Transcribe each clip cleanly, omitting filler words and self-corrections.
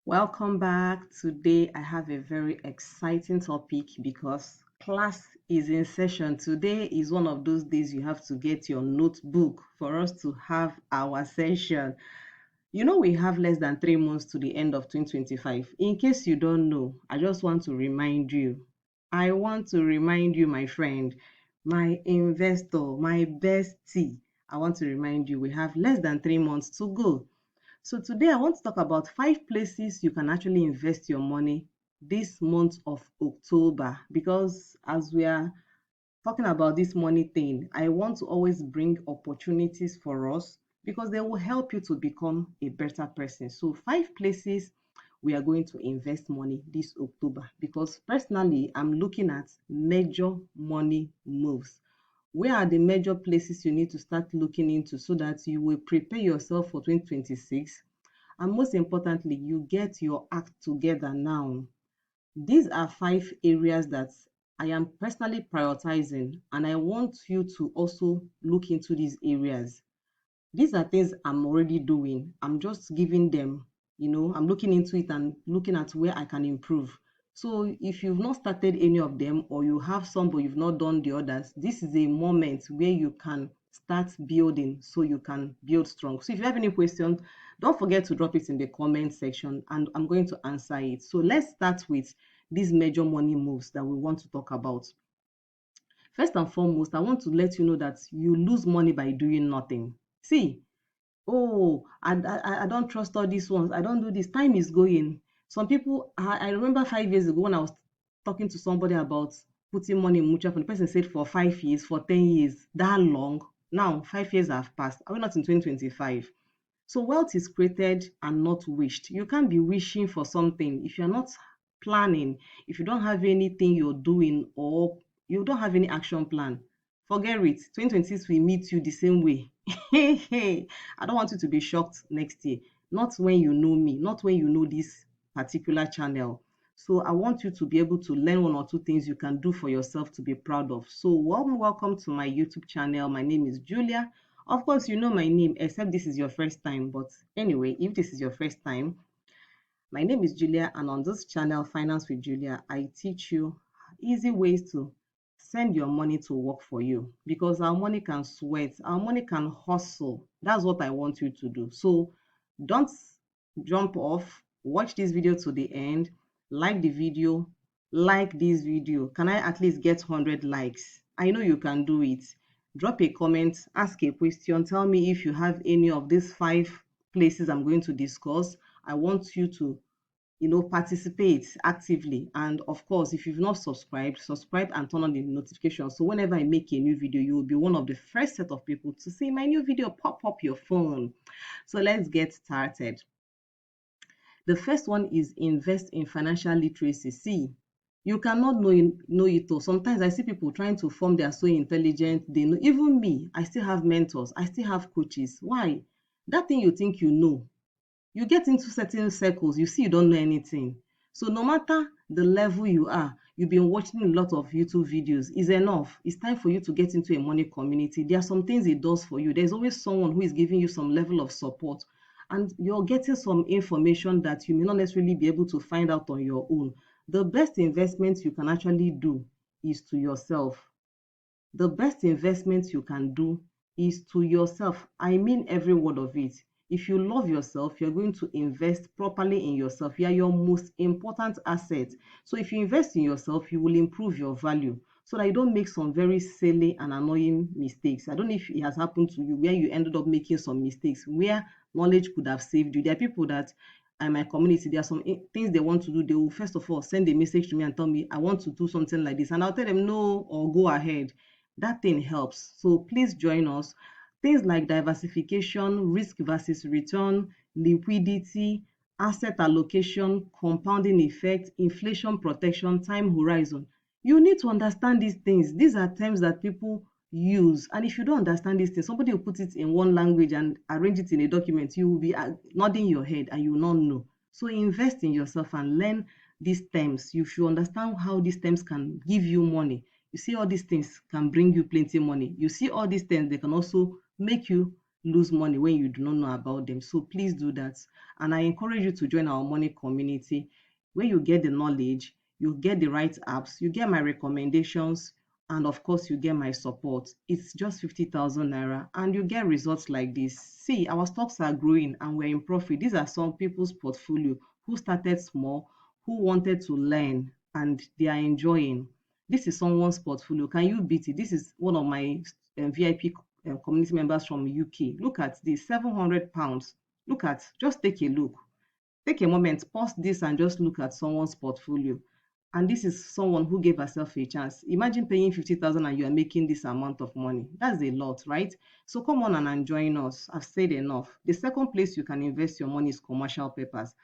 Welcome back. Today I have a very exciting topic because class is in session. Today is one of those days you have to get your notebook for us to have our session. We have less than 3 months to the end of 2025. In case you don't know, I just want to remind you. I want to remind you, my friend, my investor, my bestie. I want to remind you we have less than 3 months to go. So today I want to talk about 5 places you can actually invest your money this month of October, because as we are talking about this money thing, I want to always bring opportunities for us because they will help you to become a better person. So 5 places we are going to invest money this October, because personally I'm looking at major money moves. Where are the major places you need to start looking into so that you will prepare yourself for 2026? And most importantly, you get your act together now. These are 5 areas that I am personally prioritizing, and I want you to also look into these areas. These are things I'm already doing. I'm just giving them, I'm looking into it and looking at where I can improve. So if you've not started any of them, or you have some but you've not done the others, this is a moment where you can start building so you can build strong. So if you have any questions, don't forget to drop it in the comment section and I'm going to answer it. So let's start with these major money moves that we want to talk about. First and foremost, I want to let you know that you lose money by doing nothing. See, oh, I don't trust all these ones. I don't do this. Time is going. Some people, I remember 5 years ago when I was talking to somebody about putting money in mutual fund. The person said for 5 years, for 10 years, that long. Now, 5 years have passed. Are we not in 2025? So wealth is created and not wished. You can't be wishing for something if you're not planning, if you don't have anything you're doing, or you don't have any action plan. Forget it. 2026 will meet you the same way. Hey, I don't want you to be shocked next year. Not when you know me, not when you know this particular channel. So I want you to be able to learn one or two things you can do for yourself to be proud of. So warm welcome to my YouTube channel. My name is Julia. Of course, you know my name, except this is your first time. But anyway, if this is your first time, my name is Julia, and on this channel, Finance with Julia, I teach you easy ways to send your money to work for you, because our money can sweat, our money can hustle. That's what I want you to do. So don't jump off. Watch this video to the end. Like the video. Like this video. Can I at least get 100 likes? I know you can do it. Drop a comment, ask a question, tell me if you have any of these 5 places I'm going to discuss. I want you to participate actively. And of course, if you've not subscribed, subscribe and turn on the notification, so whenever I make a new video, you will be one of the first set of people to see my new video pop up your phone. So let's get started. The first one is invest in financial literacy. See, you cannot know it all. Sometimes I see people trying to form, they are so intelligent, they know. Even me, I still have mentors, I still have coaches. Why? That thing you think you know, you get into certain circles, you see you don't know anything. So no matter the level you are, you've been watching a lot of YouTube videos, is enough. It's time for you to get into a money community. There are some things it does for you. There's always someone who is giving you some level of support, and you're getting some information that you may not necessarily be able to find out on your own. The best investment you can actually do is to yourself. The best investment you can do is to yourself. I mean every word of it. If you love yourself, you're going to invest properly in yourself. You are your most important asset. So if you invest in yourself, you will improve your value so that you don't make some very silly and annoying mistakes. I don't know if it has happened to you where you ended up making some mistakes where knowledge could have saved you. There are people that in my community, there are some things they want to do. They will first of all send a message to me and tell me, I want to do something like this. And I'll tell them no, or go ahead. That thing helps. So please join us. Things like diversification, risk versus return, liquidity, asset allocation, compounding effect, inflation protection, time horizon. You need to understand these things. These are terms that people use. And if you don't understand these things, somebody will put it in one language and arrange it in a document. You will be nodding your head and you will not know. So invest in yourself and learn these terms. You should understand how these terms can give you money. You see, all these things can bring you plenty money. You see, all these things, they can also make you lose money when you do not know about them. So please do that. And I encourage you to join our money community. When you get the knowledge, you get the right apps, you get my recommendations, and of course, you get my support. It's just 50,000 naira, and you get results like this. See, our stocks are growing and we're in profit. These are some people's portfolio who started small, who wanted to learn, and they are enjoying. This is someone's portfolio. Can you beat it? This is one of my VIP community members from UK. Look at this, £700. Look at, just take a look. Take a moment, pause this and just look at someone's portfolio. And this is someone who gave herself a chance. Imagine paying 50,000 and you are making this amount of money. That's a lot, right? So come on and join us. I've said enough. The second place you can invest your money is commercial papers.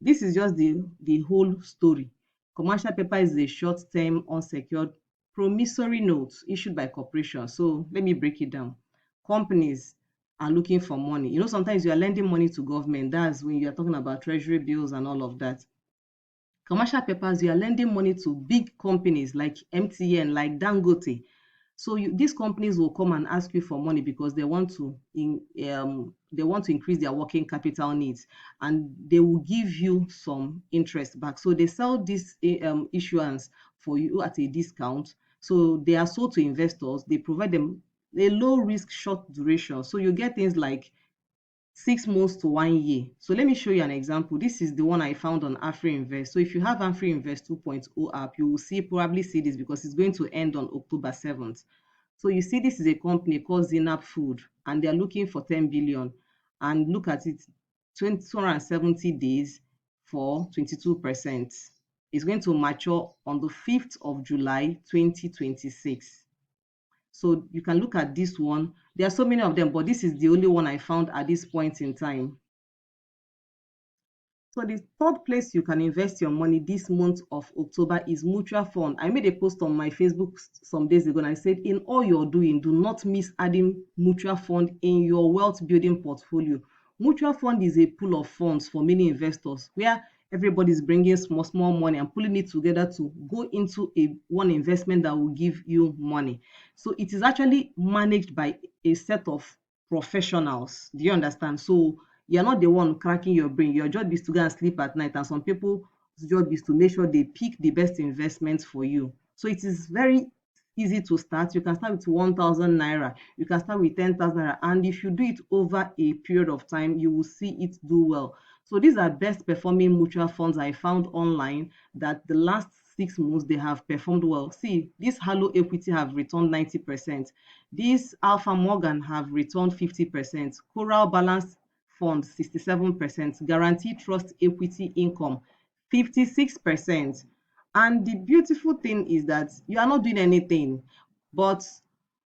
This is just the whole story. Commercial paper is a short-term unsecured promissory note issued by corporations. So let me break it down. Companies are looking for money. You know, sometimes you are lending money to government. That's when you are talking about treasury bills and all of that. Commercial papers, you are lending money to big companies like MTN, like Dangote. So these companies will come and ask you for money because they want to increase their working capital needs, and they will give you some interest back. So they sell this issuance for you at a discount. So they are sold to investors. They provide them a low risk, short duration. So you get things like 6 months to 1 year. So let me show you an example. This is the one I found on Afrinvest. So if you have Afrinvest 2.0 app, you will probably see this because it's going to end on October 7th. So you see this is a company called Zinap Food, and they're looking for 10 billion. And look at it, 270 days for 22%. It's going to mature on the 5th of July 2026. So you can look at this one. There are so many of them, but this is the only one I found at this point in time. So the third place you can invest your money this month of October is mutual fund. I made a post on my Facebook some days ago and I said, in all you're doing, do not miss adding mutual fund in your wealth building portfolio. Mutual fund is a pool of funds for many investors where everybody's bringing small money and pulling it together to go into one investment that will give you money. So it is actually managed by a set of professionals. Do you understand? So you're not the one cracking your brain. Your job is to go and sleep at night, and some people's job is to make sure they pick the best investments for you. So it is very easy to start. You can start with 1,000 naira, you can start with 10,000 naira, and if you do it over a period of time, you will see it do well. So these are best performing mutual funds I found online that the last 6 months they have performed well. See, this Halo Equity have returned 90%. This Alpha Morgan have returned 50%. Coral Balance Fund 67%, Guaranteed Trust Equity Income 56%. And the beautiful thing is that you are not doing anything, but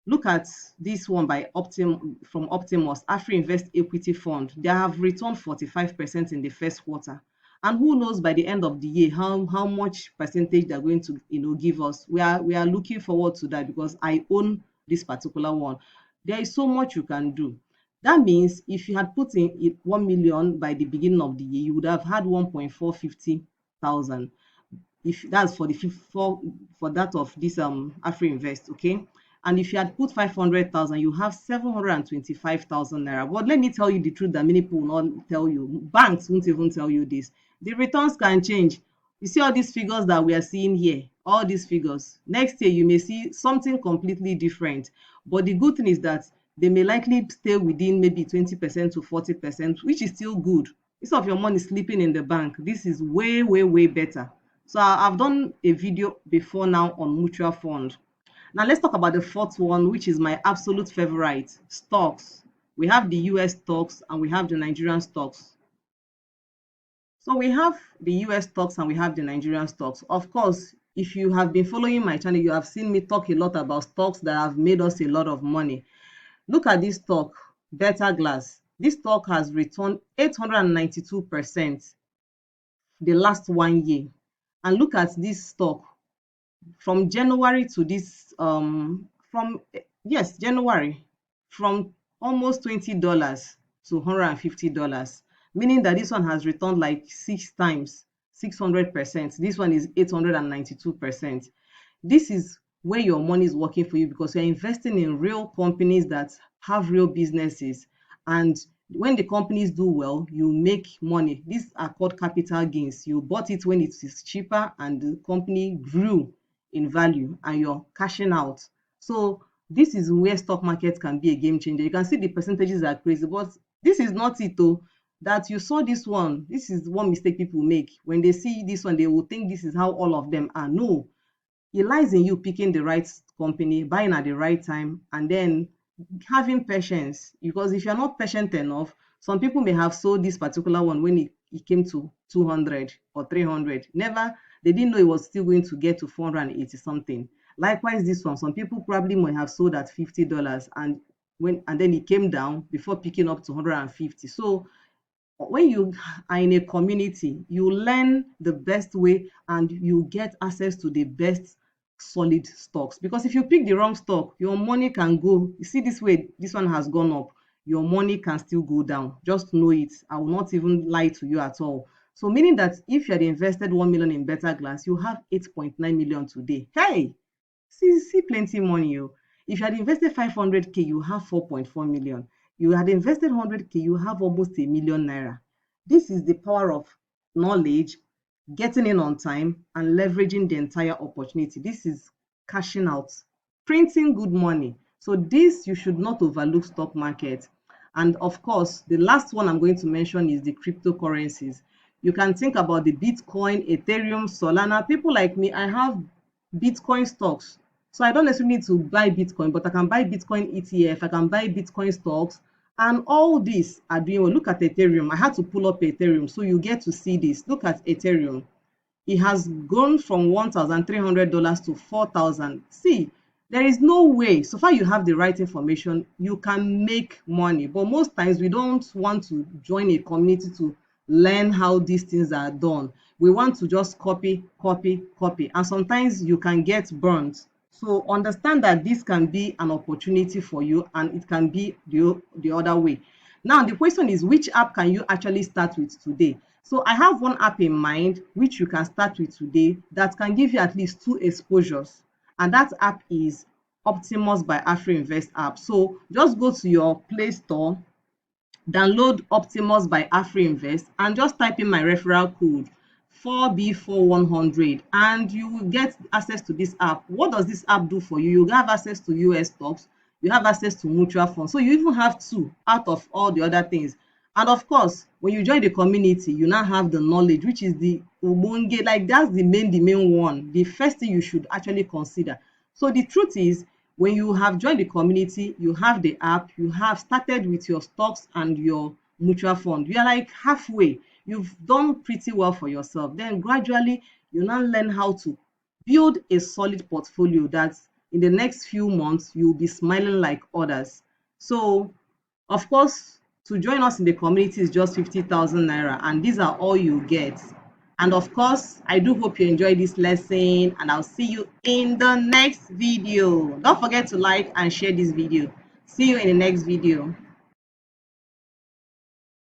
look at this one by from Optimus, Afrinvest Equity Fund. They have returned 45% in the first quarter. And who knows by the end of the year how much percentage they're going to give us. We are looking forward to that because I own this particular one. There is so much you can do. That means if you had put in 1 million by the beginning of the year, you would have had 1.450 thousand. If that's for the for that of this Afrinvest, okay. And if you had put 500,000, you have 725,000 naira. But let me tell you the truth that many people will not tell you. Banks won't even tell you this. The returns can change. You see all these figures that we are seeing here, all these figures. Next year, you may see something completely different. But the good thing is that they may likely stay within maybe 20% to 40%, which is still good. Instead of your money sleeping in the bank, this is way, way, way better. So I've done a video before now on mutual fund. Now let's talk about the fourth one, which is my absolute favorite, stocks. We have the US stocks and we have the Nigerian stocks. So we have the US stocks and we have the Nigerian stocks. Of course, if you have been following my channel, you have seen me talk a lot about stocks that have made us a lot of money. Look at this stock, Better Glass. This stock has returned 892% the last 1 year. And look at this stock from January to this from yes, January, from almost $20 to $150, meaning that this one has returned like 6 times, 600%. This one is 892%. This is where your money is working for you because you're investing in real companies that have real businesses. And when the companies do well, you make money. These are called capital gains. You bought it when it is cheaper and the company grew in value and you're cashing out. So this is where stock market can be a game changer. You can see the percentages are crazy, but this is not it though. That you saw this one, this is one mistake people make. When they see this one, they will think this is how all of them are. No, it lies in you picking the right company, buying at the right time, and then having patience. Because if you're not patient enough, some people may have sold this particular one when it came to 200 or 300. Never, they didn't know it was still going to get to 480 something. Likewise, this one, some people probably might have sold at $50 and then it came down before picking up to 150. So when you are in a community, you learn the best way and you get access to the best solid stocks. Because if you pick the wrong stock, your money can go. You see this way, this one has gone up. Your money can still go down. Just know it. I will not even lie to you at all. So meaning that if you had invested 1 million in Better Glass, you have 8.9 million today. Hey, see plenty money oh. If you had invested 500k, you have 4.4 million. You had invested 100k, you have almost a million naira. This is the power of knowledge, getting in on time, and leveraging the entire opportunity. This is cashing out, printing good money. So this, you should not overlook stock market. And of course, the last one I'm going to mention is the cryptocurrencies. You can think about the Bitcoin, Ethereum, Solana. People like me, I have Bitcoin stocks. So I don't necessarily need to buy Bitcoin, but I can buy Bitcoin ETF, I can buy Bitcoin stocks, and all these are doing well. Look at Ethereum. I had to pull up Ethereum so you get to see this. Look at Ethereum. It has gone from $1,300 to 4,000. See, there is no way, so far you have the right information, you can make money. But most times we don't want to join a community to learn how these things are done. We want to just copy, copy, copy. And sometimes you can get burnt. So understand that this can be an opportunity for you and it can be the other way. Now, the question is, which app can you actually start with today? So I have one app in mind which you can start with today that can give you at least 2 exposures. And that app is Optimus by Afrinvest app. So just go to your Play Store, download Optimus by Afrinvest, and just type in my referral code 4B4100 and you will get access to this app. What does this app do for you? You have access to US stocks, you have access to mutual funds. So you even have 2 out of all the other things. And of course, when you join the community, you now have the knowledge, which is the ogbonge, like that's the main one, the first thing you should actually consider. So the truth is, when you have joined the community, you have the app, you have started with your stocks and your mutual fund. You are like halfway. You've done pretty well for yourself. Then gradually, you now learn how to build a solid portfolio that in the next few months, you'll be smiling like others. So, of course, to join us in the community is just 50,000 naira, and these are all you get. And of course, I do hope you enjoyed this lesson, and I'll see you in the next video. Don't forget to like and share this video. See you in the next video.